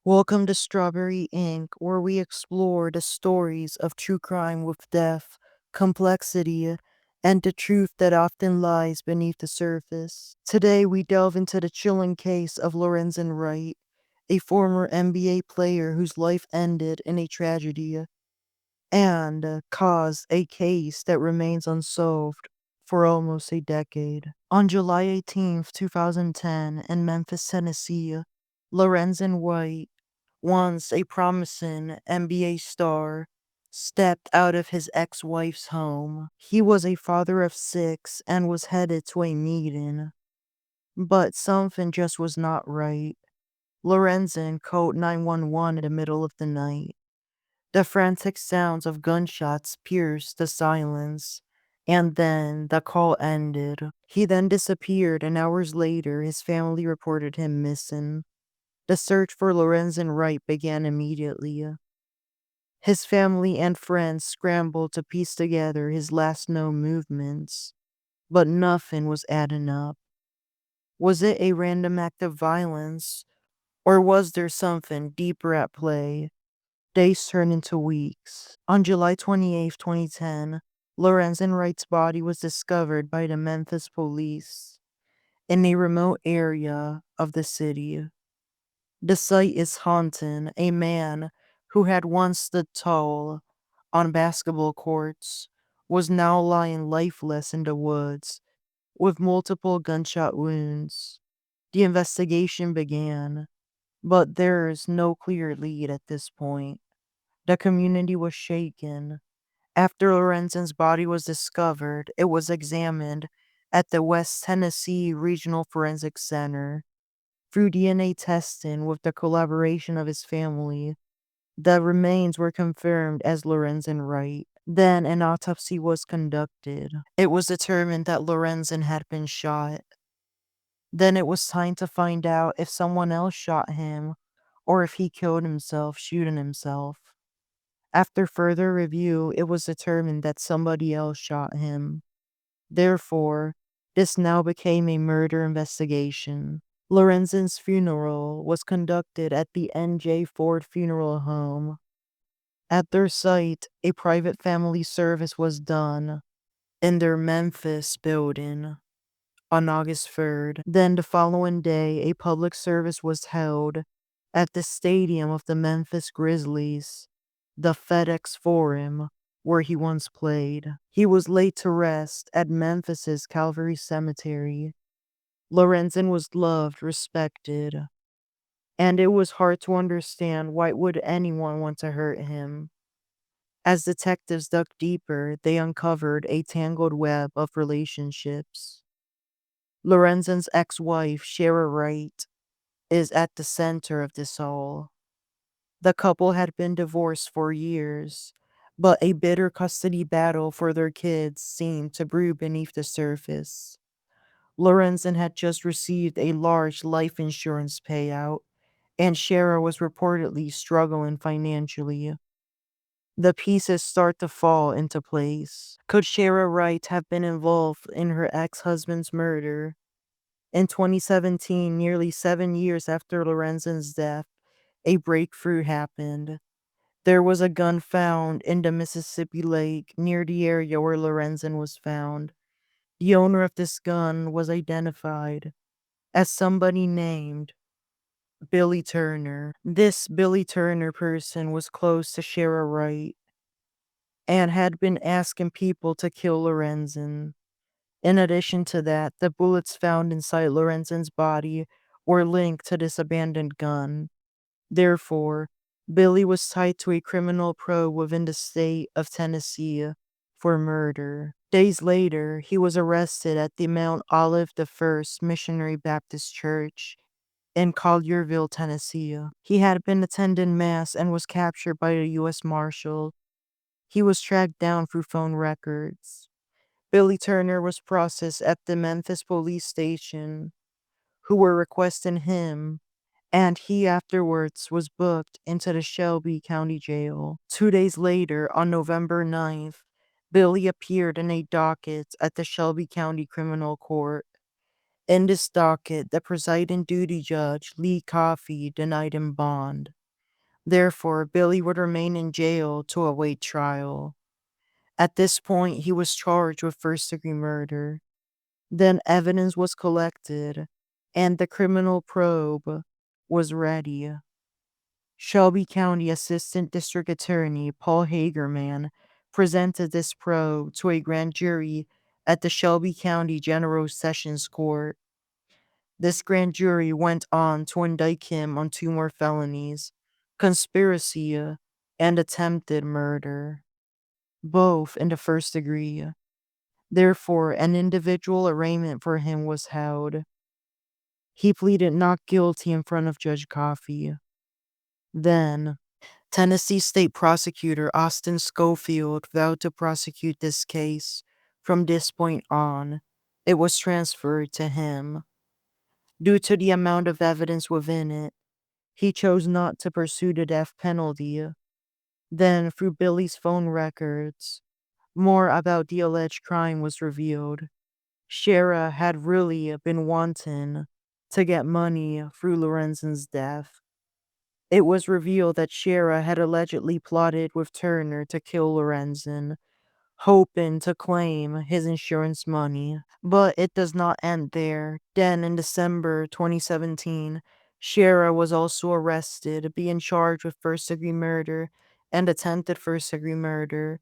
Welcome to Strawberry Ink, where we explore the stories of true crime with depth, complexity, and the truth that often lies beneath the surface. Today, we delve into the chilling case of Lorenzen Wright, a former NBA player whose life ended in a tragedy and caused a case that remains unsolved for almost a decade. On July 18th, 2010, in Memphis, Tennessee, Lorenzen Wright, once a promising NBA star, stepped out of his ex wife's home. He was a father of six and was headed to a meeting, but something just was not right. Lorenzen called 911 in the middle of the night. The frantic sounds of gunshots pierced the silence, and then the call ended. He then disappeared, and hours later, his family reported him missing. The search for Lorenzen Wright began immediately. His family and friends scrambled to piece together his last known movements, but nothing was adding up. Was it a random act of violence, or was there something deeper at play? Days turned into weeks. On July 28th, 2010, Lorenzen Wright's body was discovered by the Memphis police in a remote area of the city. The sight is haunting. A man who had once stood tall on basketball courts was now lying lifeless in the woods with multiple gunshot wounds. The investigation began, but there is no clear lead at this point. The community was shaken. After Lorenzen's body was discovered, it was examined at the West Tennessee Regional Forensic Center. Through DNA testing with the collaboration of his family, the remains were confirmed as Lorenzen Wright. Then an autopsy was conducted. It was determined that Lorenzen had been shot. Then it was time to find out if someone else shot him or if he killed himself shooting himself. After further review, it was determined that somebody else shot him. Therefore, this now became a murder investigation. Lorenzen's funeral was conducted at the N.J. Ford Funeral Home. At their site, a private family service was done in their Memphis building on August 3rd. Then the following day, a public service was held at the stadium of the Memphis Grizzlies, the FedEx Forum, where he once played. He was laid to rest at Memphis's Calvary Cemetery. Lorenzen was loved, respected, and it was hard to understand why would anyone want to hurt him. As detectives dug deeper, they uncovered a tangled web of relationships. Lorenzen's ex-wife, Sherra Wright, is at the center of this all. The couple had been divorced for years, but a bitter custody battle for their kids seemed to brew beneath the surface. Lorenzen had just received a large life insurance payout, and Sherra was reportedly struggling financially. The pieces start to fall into place. Could Sherra Wright have been involved in her ex-husband's murder? In 2017, nearly 7 years after Lorenzen's death, a breakthrough happened. There was a gun found in the Mississippi Lake near the area where Lorenzen was found. The owner of this gun was identified as somebody named Billy Turner. This Billy Turner person was close to Sherra Wright and had been asking people to kill Lorenzen. In addition to that, the bullets found inside Lorenzen's body were linked to this abandoned gun. Therefore, Billy was tied to a criminal probe within the state of Tennessee for murder. Days later, he was arrested at the Mount Olive the First Missionary Baptist Church in Collierville, Tennessee. He had been attending Mass and was captured by a U.S. Marshal. He was tracked down through phone records. Billy Turner was processed at the Memphis police station, who were requesting him, and he afterwards was booked into the Shelby County Jail. 2 days later, on November 9th, Billy appeared in a docket at the Shelby County Criminal Court. In this docket, the presiding duty judge, Lee Coffey, denied him bond. Therefore, Billy would remain in jail to await trial. At this point, he was charged with first-degree murder. Then evidence was collected, and the criminal probe was ready. Shelby County Assistant District Attorney Paul Hagerman presented this probe to a grand jury at the Shelby County General Sessions Court. This grand jury went on to indict him on 2 more felonies: conspiracy and attempted murder, both in the first degree. Therefore, an individual arraignment for him was held. He pleaded not guilty in front of Judge Coffey. Then, Tennessee State Prosecutor Austin Schofield vowed to prosecute this case. From this point on, it was transferred to him. Due to the amount of evidence within it, he chose not to pursue the death penalty. Then, through Billy's phone records, more about the alleged crime was revealed. Sherra had really been wanting to get money through Lorenzen's death. It was revealed that Sherra had allegedly plotted with Turner to kill Lorenzen, hoping to claim his insurance money. But it does not end there. Then, in December 2017, Sherra was also arrested, being charged with first-degree murder and attempted first-degree murder.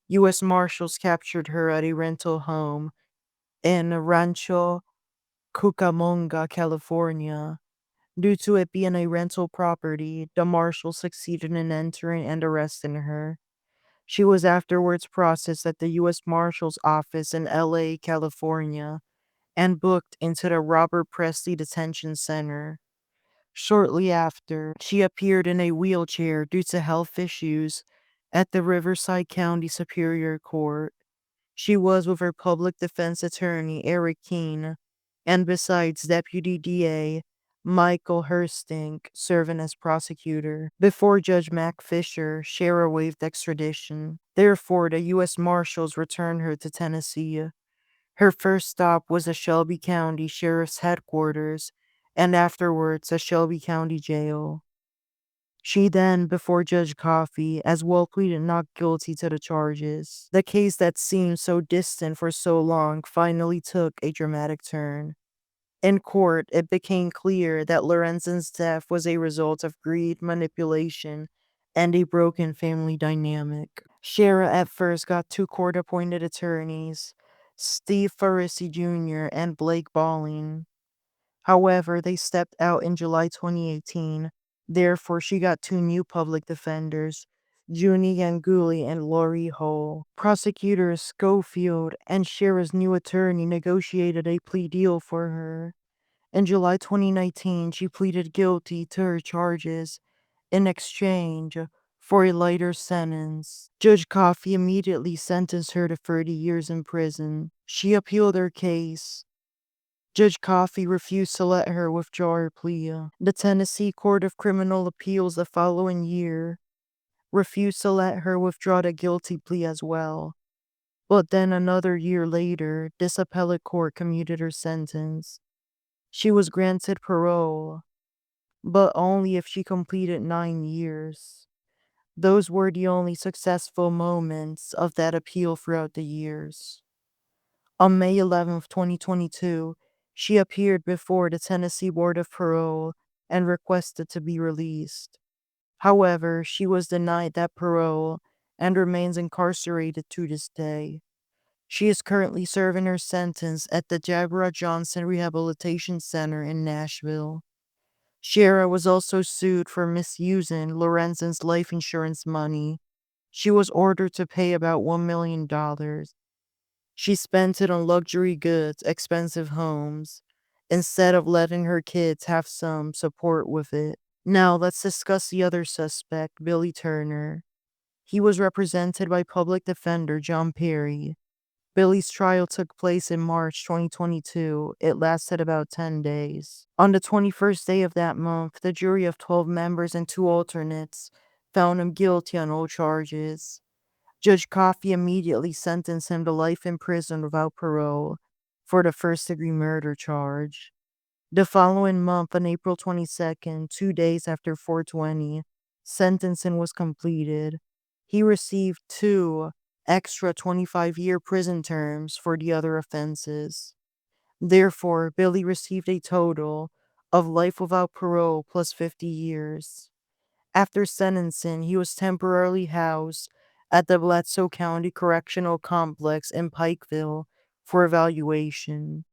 U.S. Marshals captured her at a rental home in Rancho Cucamonga, California. Due to it being a rental property, the marshals succeeded in entering and arresting her. She was afterwards processed at the U.S. Marshal's office in L.A., California, and booked into the Robert Presley Detention Center. Shortly after, she appeared in a wheelchair due to health issues at the Riverside County Superior Court. She was with her public defense attorney, Eric Keene, and besides Deputy DA Michael Herstink serving as prosecutor. Before Judge Mac Fisher, Sherra waived extradition. Therefore, the U.S. Marshals returned her to Tennessee. Her first stop was the Shelby County Sheriff's headquarters, and afterwards the Shelby County Jail. She then, before Judge Coffey, as well pleaded not guilty to the charges. The case that seemed so distant for so long finally took a dramatic turn. In court, it became clear that Lorenzen's death was a result of greed, manipulation, and a broken family dynamic. Sherra at first got 2 court-appointed attorneys, Steve Farrissi Jr. and Blake Balling. However, they stepped out in July 2018. Therefore, she got 2 new public defenders, Junie Ganguli and Lori Hull. Prosecutors Schofield and Sherra's new attorney negotiated a plea deal for her. In July 2019, she pleaded guilty to her charges in exchange for a lighter sentence. Judge Coffey immediately sentenced her to 30 years in prison. She appealed her case. Judge Coffey refused to let her withdraw her plea. The Tennessee Court of Criminal Appeals the following year refused to let her withdraw the guilty plea as well. But then another year later, this appellate court commuted her sentence. She was granted parole, but only if she completed 9 years. Those were the only successful moments of that appeal throughout the years. On May 11, 2022, she appeared before the Tennessee Board of Parole and requested to be released. However, she was denied that parole and remains incarcerated to this day. She is currently serving her sentence at the Deborah Johnson Rehabilitation Center in Nashville. Sherra was also sued for misusing Lorenzen's life insurance money. She was ordered to pay about $1 million. She spent it on luxury goods, expensive homes, instead of letting her kids have some support with it. Now let's discuss the other suspect, Billy Turner. He was represented by public defender John Perry. Billy's trial took place in March 2022. It lasted about 10 days. On the 21st day of that month, the jury of 12 members and 2 alternates found him guilty on all charges. Judge Coffey immediately sentenced him to life in prison without parole for the first-degree murder charge. The following month, on April 22nd, 2 days after 420, sentencing was completed. He received 2 extra 25-year prison terms for the other offenses. Therefore, Billy received a total of life without parole plus 50 years. After sentencing, he was temporarily housed at the Bledsoe County Correctional Complex in Pikeville for evaluation.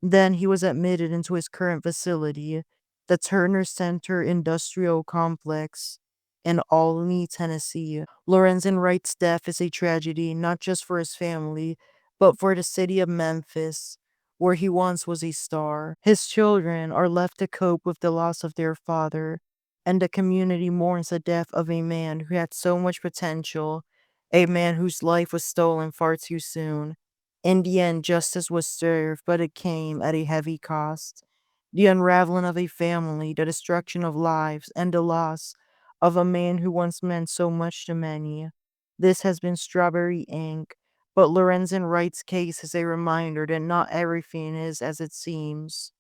Then he was admitted into his current facility, the Turner Center Industrial Complex in Albany, Tennessee. Lorenzen Wright's death is a tragedy not just for his family, but for the city of Memphis, where he once was a star. His children are left to cope with the loss of their father, and the community mourns the death of a man who had so much potential, a man whose life was stolen far too soon. In the end, justice was served, but it came at a heavy cost. The unraveling of a family, the destruction of lives, and the loss of a man who once meant so much to many. This has been Strawberry Ink, but Lorenzen Wright's case is a reminder that not everything is as it seems.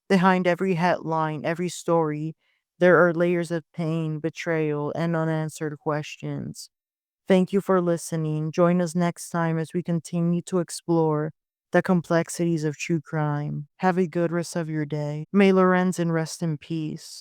Behind every headline, every story, there are layers of pain, betrayal, and unanswered questions. Thank you for listening. Join us next time as we continue to explore the complexities of true crime. Have a good rest of your day. May Lorenzen rest in peace.